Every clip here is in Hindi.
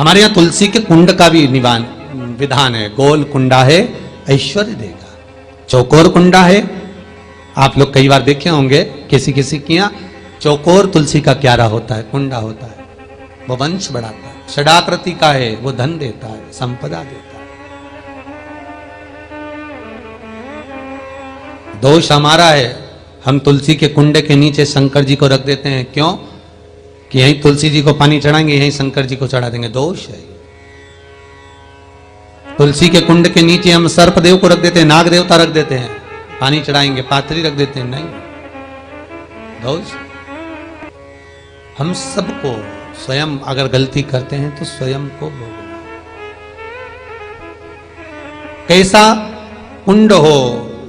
हमारे यहाँ तुलसी के कुंड का भी विधान है। गोल कुंडा है ऐश्वर्य देगा, चौकोर कुंडा है। आप लोग कई बार देखे होंगे किसी किसी के यहाँ चौकोर तुलसी का क्यारा होता है, कुंडा होता है, वो वंश बढ़ाता है। षडाकृति का है, वो धन देता है, संपदा देता है। दोष हमारा है, हम तुलसी के कुंडे के नीचे शंकर जी को रख देते हैं। क्यों? कि यहीं तुलसी जी को पानी चढ़ाएंगे, यहीं शंकर जी को चढ़ा देंगे। दोष है। तुलसी के कुंड के नीचे हम सर्पदेव को रख देते हैं, नाग देवता रख देते हैं, पानी चढ़ाएंगे, पात्री रख देते हैं। नहीं, दोष। हम सबको स्वयं अगर गलती करते हैं तो स्वयं को भोगना। कैसा कुंड हो?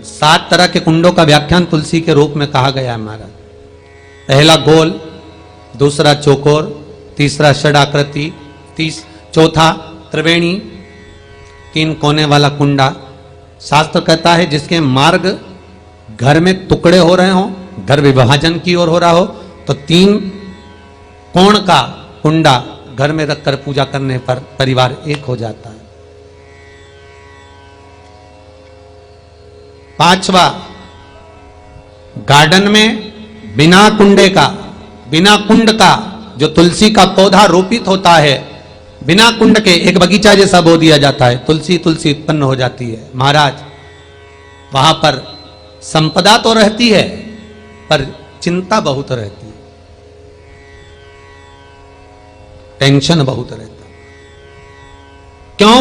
7 तरह के कुंडों का व्याख्यान तुलसी के रूप में कहा गया हमारा। पहला गोल, दूसरा चौकोर, तीसरा षडाकृति, चौथा त्रिवेणी, 3 कोने वाला कुंडा। शास्त्र कहता है जिसके मार्ग घर में टुकड़े हो रहे हो, घर विभाजन की ओर हो रहा हो, तो 3 कोण का कुंडा घर में रखकर पूजा करने पर परिवार एक हो जाता है। 5वां, गार्डन में बिना कुंडे का, बिना कुंड का जो तुलसी का पौधा रोपित होता है, बिना कुंड के एक बगीचा जैसा बो दिया जाता है, तुलसी तुलसी उत्पन्न हो जाती है। महाराज, वहां पर संपदा तो रहती है पर चिंता बहुत रहती है, टेंशन बहुत रहता है। क्यों?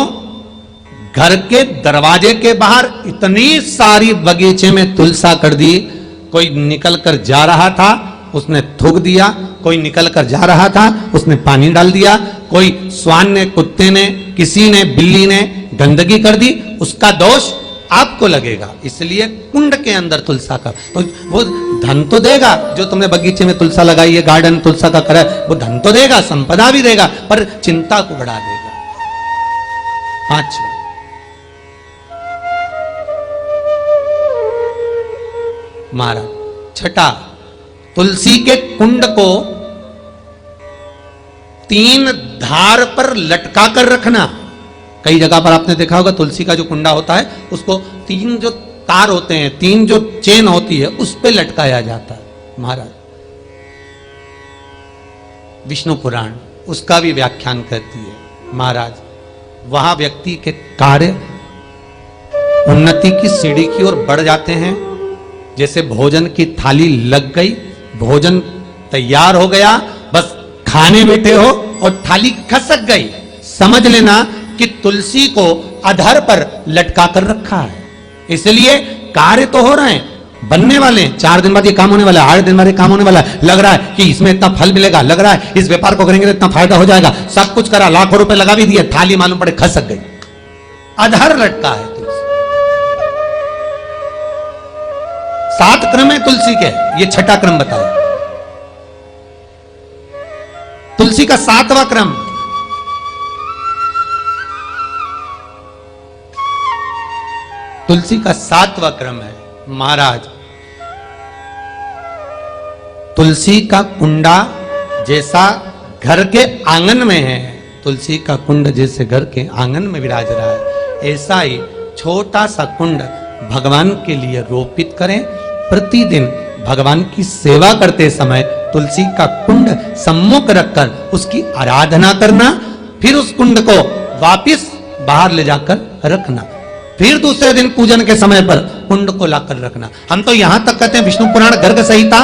घर के दरवाजे के बाहर इतनी सारी बगीचे में तुलसा कर दी। कोई निकल कर जा रहा था, उसने थूक दिया, कोई निकल कर जा रहा था, उसने पानी डाल दिया, कोई श्वान ने, कुत्ते ने, किसी ने, बिल्ली ने गंदगी कर दी, उसका दोष आपको लगेगा। इसलिए कुंड के अंदर तुलसा का, तो वो धन तो देगा, जो तुमने बगीचे में तुलसा लगाई है, गार्डन तुलसा का करा, वो धन तो देगा, संपदा भी देगा, पर चिंता को बढ़ा देगा। 5वां, मारा। 6ठा, तुलसी के कुंड को 3 धार पर लटका कर रखना। कई जगह पर आपने देखा होगा तुलसी का जो कुंडा होता है उसको 3 जो तार होते हैं, 3 जो चेन होती है, उस पे लटकाया जाता है। महाराज, विष्णु पुराण उसका भी व्याख्यान करती है। महाराज, वहां व्यक्ति के कार्य उन्नति की सीढ़ी की ओर बढ़ जाते हैं। जैसे भोजन की थाली लग गई, भोजन तैयार हो गया, बस खाने बैठे हो और थाली खसक गई, समझ लेना कि तुलसी को अधर पर लटका कर रखा है। इसलिए कार्य तो हो रहे हैं, बनने वाले हैं, 4 दिन बाद ये काम होने वाला है, 8 दिन बाद ये काम होने वाला है, लग रहा है कि इसमें इतना फल मिलेगा, लग रहा है इस व्यापार को करेंगे तो इतना फायदा हो जाएगा, सब कुछ करा, लाखों रुपए लगा भी दिए, थाली मालूम पड़े खसक गई, अधर लटका है तुलसी। 7 क्रम है तुलसी के, ये 6ठा क्रम बताया। तुलसी का 7वां क्रम, तुलसी का 7वां क्रम है। महाराज, तुलसी का कुंडा जैसा घर के आंगन में है, तुलसी का कुंड जैसे घर के आंगन में विराज रहा है, ऐसा ही छोटा सा कुंड भगवान के लिए रोपित करें। प्रतिदिन भगवान की सेवा करते समय तुलसी का कुंड सम्मुख रखकर उसकी आराधना करना, फिर उस कुंड को वापिस बाहर ले जाकर रखना, फिर दूसरे दिन पूजन के समय पर कुंड को लाकर रखना। हम तो यहां तक कहते हैं, विष्णु पुराण गर्ग संहिता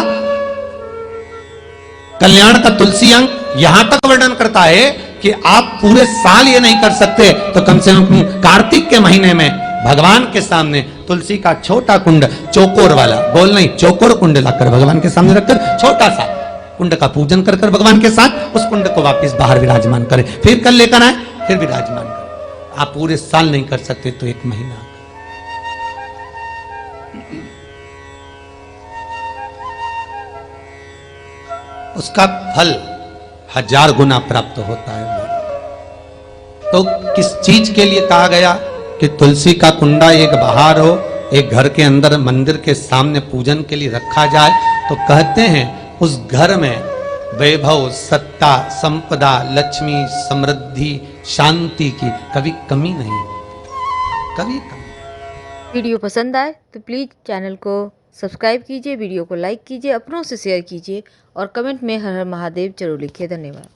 कल्याण का तुलसी अंग यहां तक वर्णन करता है कि आप पूरे साल ये नहीं कर सकते तो कम से कम कार्तिक के महीने में भगवान के सामने तुलसी का छोटा कुंड, चौकोर वाला, गोल नहीं, चौकोर कुंड लाकर भगवान के सामने रखकर छोटा सा कुंड का पूजन कर कर भगवान के साथ उस कुंड को वापस बाहर विराजमान करें, फिर कल लेकर आए, फिर विराजमान करें। आप पूरे साल नहीं कर सकते तो 1 महीना। उसका फल 1000 गुना प्राप्त होता है। तो किस चीज के लिए कहा गया कि तुलसी का कुंडा एक बाहर हो, एक घर के अंदर मंदिर के सामने पूजन के लिए रखा जाए? तो कहते हैं उस घर में वैभव, सत्ता, संपदा, लक्ष्मी, समृद्धि, शांति की कभी कमी नहीं, कभी कमी। वीडियो पसंद आए तो प्लीज़ चैनल को सब्सक्राइब कीजिए, वीडियो को लाइक कीजिए, अपनों से शेयर कीजिए और कमेंट में हर हर महादेव जरूर लिखिए। धन्यवाद।